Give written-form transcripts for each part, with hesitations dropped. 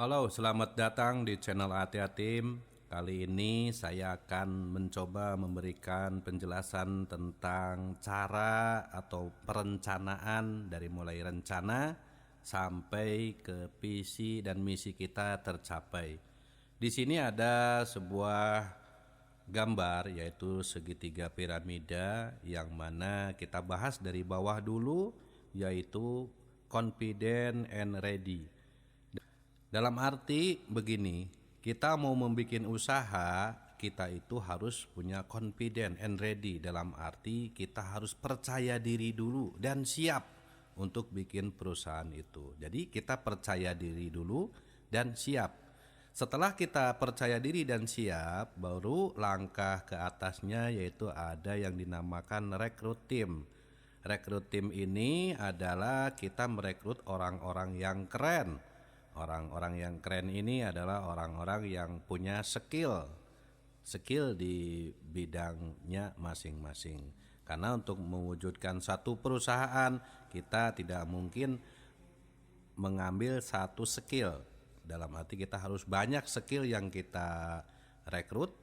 Halo, selamat datang di channel ATA Team. Kali ini saya akan mencoba memberikan penjelasan tentang cara atau perencanaan dari mulai rencana sampai ke visi dan misi kita tercapai. Di sini ada sebuah gambar yaitu segitiga piramida yang mana kita bahas dari bawah dulu, yaitu confident and ready. Dalam arti begini, kita mau membuat usaha, kita itu harus punya confident and ready. Dalam arti kita harus percaya diri dulu dan siap untuk bikin perusahaan itu. Jadi kita percaya diri dulu dan siap. Setelah kita percaya diri dan siap, baru langkah ke atasnya yaitu ada yang dinamakan rekrut tim. Rekrut tim ini adalah kita merekrut orang-orang yang keren. Orang-orang yang keren ini adalah orang-orang yang punya skill di bidangnya masing-masing. Karena untuk mewujudkan satu perusahaan, kita tidak mungkin mengambil satu skill. Dalam arti kita harus banyak skill yang kita rekrut,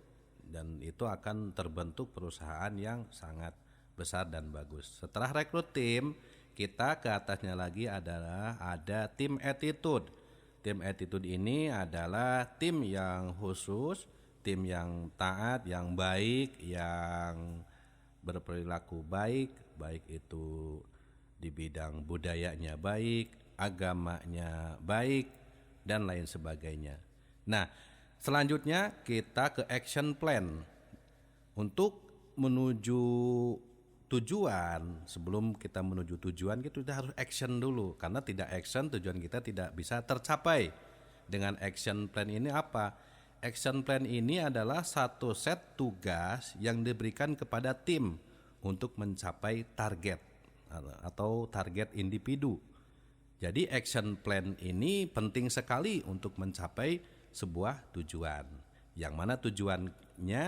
dan itu akan terbentuk perusahaan yang sangat besar dan bagus. Setelah rekrut tim, kita ke atasnya lagi adalah ada tim attitude. Tim attitude ini adalah tim yang khusus, tim yang taat, yang baik, yang berperilaku baik, baik itu di bidang budayanya baik, agamanya baik, dan lain sebagainya. Nah, selanjutnya kita ke action plan. Untuk menuju tujuan, sebelum kita menuju tujuan kita harus action dulu, karena tidak action tujuan kita tidak bisa tercapai. Dengan action plan ini apa? Action plan ini adalah satu set tugas yang diberikan kepada tim untuk mencapai target atau target individu. Jadi action plan ini penting sekali untuk mencapai sebuah tujuan, yang mana tujuannya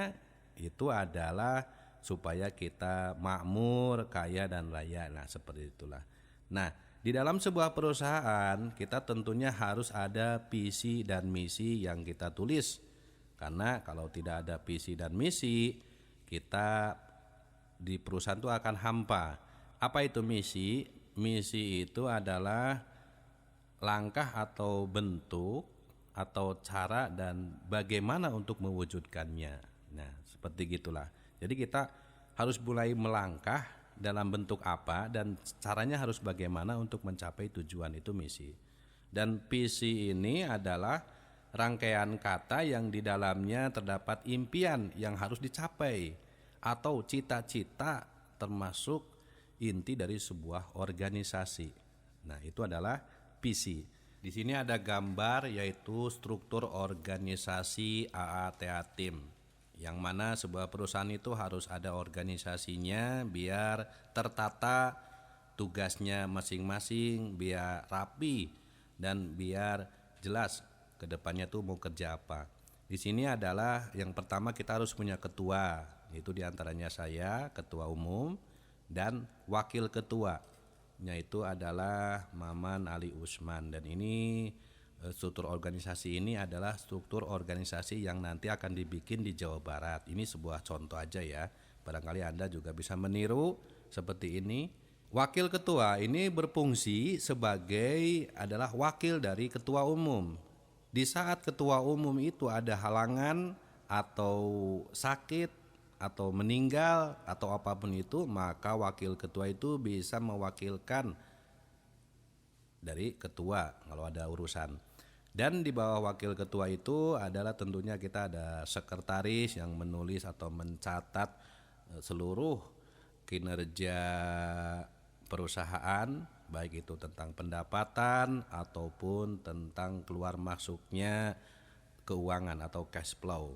itu adalah supaya kita makmur, kaya, dan raya. Nah, seperti itulah. Nah, di dalam sebuah perusahaan kita tentunya harus ada visi dan misi yang kita tulis. Karena kalau tidak ada visi dan misi, kita di perusahaan itu akan hampa. Apa itu misi? Misi itu adalah langkah atau bentuk atau cara dan bagaimana untuk mewujudkannya. Nah, seperti gitulah. Jadi kita harus mulai melangkah dalam bentuk apa dan caranya harus bagaimana untuk mencapai tujuan itu misi. Dan visi ini adalah rangkaian kata yang di dalamnya terdapat impian yang harus dicapai atau cita-cita, termasuk inti dari sebuah organisasi. Nah, itu adalah visi. Di sini ada gambar yaitu struktur organisasi AATA Team, yang mana sebuah perusahaan itu harus ada organisasinya biar tertata tugasnya masing-masing, biar rapi dan biar jelas ke depannya tuh mau kerja apa. Di sini adalah yang pertama kita harus punya ketua, itu diantaranya saya, ketua umum, dan wakil ketua, yaitu adalah Maman Ali Usman. Dan ini struktur organisasi ini adalah struktur organisasi yang nanti akan dibikin di Jawa Barat. Ini sebuah contoh aja ya, barangkali Anda juga bisa meniru seperti ini. Wakil ketua ini berfungsi sebagai adalah wakil dari ketua umum. Di saat ketua umum itu ada halangan atau sakit atau meninggal atau apapun itu, maka wakil ketua itu bisa mewakilkan dari ketua kalau ada urusan. Dan di bawah wakil ketua itu adalah tentunya kita ada sekretaris yang menulis atau mencatat seluruh kinerja perusahaan, baik itu tentang pendapatan ataupun tentang keluar masuknya keuangan atau cash flow.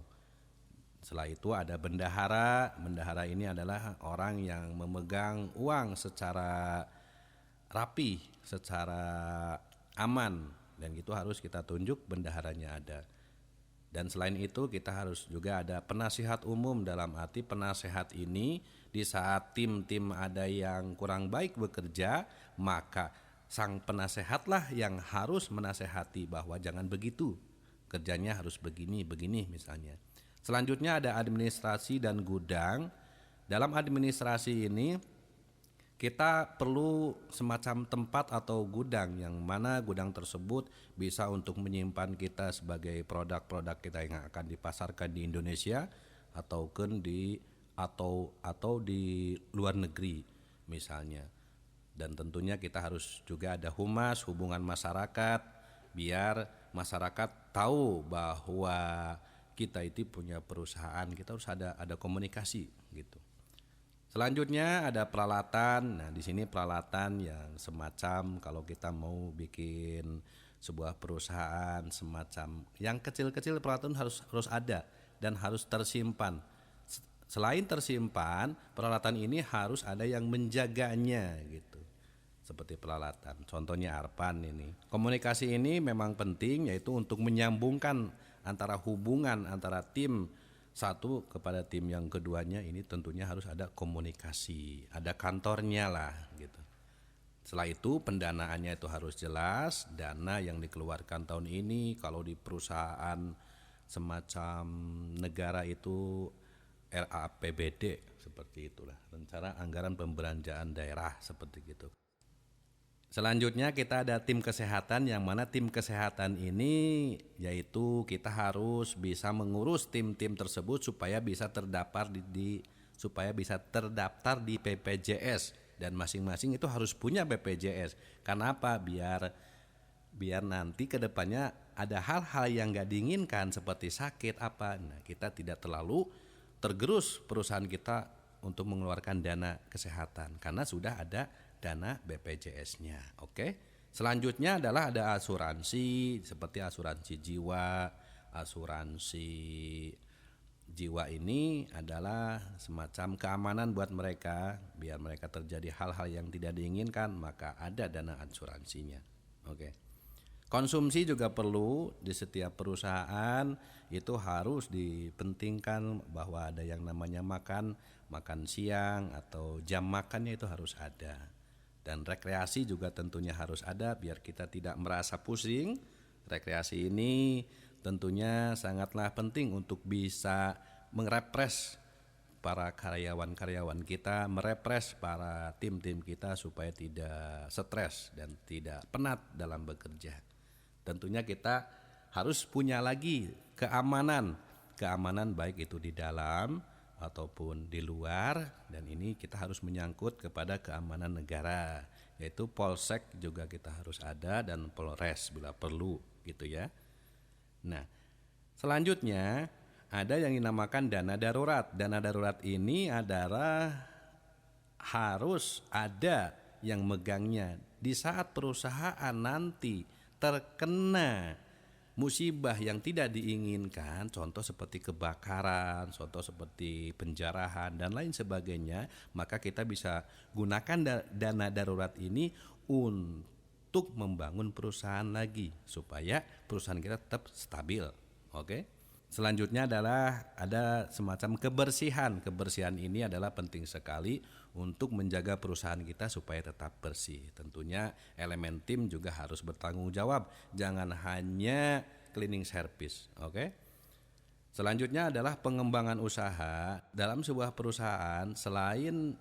Setelah itu ada bendahara. Bendahara ini adalah orang yang memegang uang secara rapi, secara aman, dan itu harus kita tunjuk bendaharanya ada. Dan selain itu kita harus juga ada penasihat umum. Dalam arti penasehat ini di saat tim-tim ada yang kurang baik bekerja, maka sang penasehatlah yang harus menasehati bahwa jangan begitu, kerjanya harus begini misalnya. Selanjutnya ada administrasi dan gudang. Dalam administrasi ini kita perlu semacam tempat atau gudang, yang mana gudang tersebut bisa untuk menyimpan kita sebagai produk-produk kita yang akan dipasarkan di Indonesia atau di luar negeri misalnya. Dan tentunya kita harus juga ada humas, hubungan masyarakat, biar masyarakat tahu bahwa kita itu punya perusahaan, kita harus ada komunikasi gitu. Selanjutnya ada peralatan. Nah, di sini peralatan yang semacam kalau kita mau bikin sebuah perusahaan semacam yang kecil-kecil, peralatan harus ada dan harus tersimpan. Selain tersimpan, peralatan ini harus ada yang menjaganya gitu. Seperti peralatan. Contohnya Arpan ini. Komunikasi ini memang penting, yaitu untuk menyambungkan antara hubungan antara tim satu kepada tim yang keduanya. Ini tentunya harus ada komunikasi, ada kantornya lah gitu. Setelah itu pendanaannya itu harus jelas, dana yang dikeluarkan tahun ini kalau di perusahaan semacam negara itu RAPBD, seperti itulah, rencana anggaran pembelanjaan daerah, seperti gitu. Selanjutnya kita ada tim kesehatan, yang mana tim kesehatan ini yaitu kita harus bisa mengurus tim-tim tersebut supaya bisa terdaftar di BPJS, dan masing-masing itu harus punya BPJS. Karena apa? Biar nanti kedepannya ada hal-hal yang nggak diinginkan seperti sakit apa, nah kita tidak terlalu tergerus perusahaan kita untuk mengeluarkan dana kesehatan karena sudah ada dana BPJS-nya. Oke. Selanjutnya adalah ada asuransi, seperti asuransi jiwa. Asuransi jiwa ini adalah semacam keamanan buat mereka, biar mereka terjadi hal-hal yang tidak diinginkan, maka ada dana asuransinya. Oke. Konsumsi juga perlu di setiap perusahaan, itu harus dipentingkan bahwa ada yang namanya makan siang atau jam makannya itu harus ada. Dan rekreasi juga tentunya harus ada biar kita tidak merasa pusing. Rekreasi ini tentunya sangatlah penting untuk bisa merepres para karyawan-karyawan kita, merepres para tim-tim kita supaya tidak stres dan tidak penat dalam bekerja. Tentunya kita harus punya lagi keamanan baik itu di dalam ataupun di luar, dan ini kita harus menyangkut kepada keamanan negara, yaitu Polsek juga kita harus ada dan Polres bila perlu gitu ya. Nah, selanjutnya ada yang dinamakan dana darurat. Dana darurat ini adalah harus ada yang megangnya di saat perusahaan nanti terkena musibah yang tidak diinginkan, contoh seperti kebakaran, contoh seperti penjarahan dan lain sebagainya, maka kita bisa gunakan dana darurat ini untuk membangun perusahaan lagi supaya perusahaan kita tetap stabil. Oke. Selanjutnya adalah ada semacam kebersihan. Kebersihan ini adalah penting sekali untuk menjaga perusahaan kita supaya tetap bersih. Tentunya elemen tim juga harus bertanggung jawab. Jangan hanya cleaning service, oke? Selanjutnya adalah pengembangan usaha. Dalam sebuah perusahaan, selain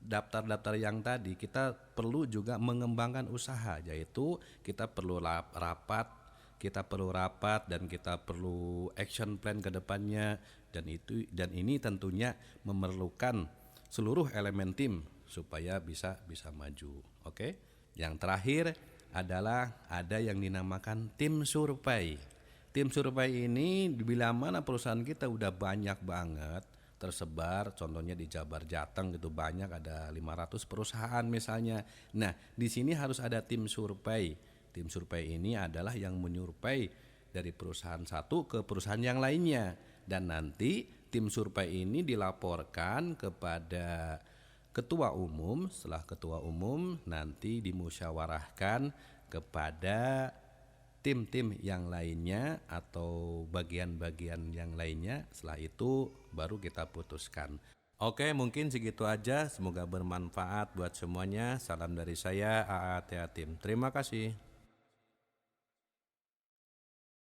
daftar-daftar yang tadi, kita perlu juga mengembangkan usaha, yaitu kita perlu rapat dan kita perlu action plan ke depannya, dan ini tentunya memerlukan seluruh elemen tim supaya bisa maju. Oke. Yang terakhir adalah ada yang dinamakan tim survei. Tim survei ini bila mana perusahaan kita udah banyak banget tersebar, contohnya di Jabar Jateng gitu banyak, ada 500 perusahaan misalnya. Nah, di sini harus ada tim survei. Tim survei ini adalah yang menyurvei dari perusahaan satu ke perusahaan yang lainnya, dan nanti tim survei ini dilaporkan kepada ketua umum. Setelah ketua umum nanti dimusyawarahkan kepada tim-tim yang lainnya atau bagian-bagian yang lainnya. Setelah itu baru kita putuskan. Oke, mungkin segitu aja. Semoga bermanfaat buat semuanya. Salam dari saya, AA Tea Tim. Terima kasih.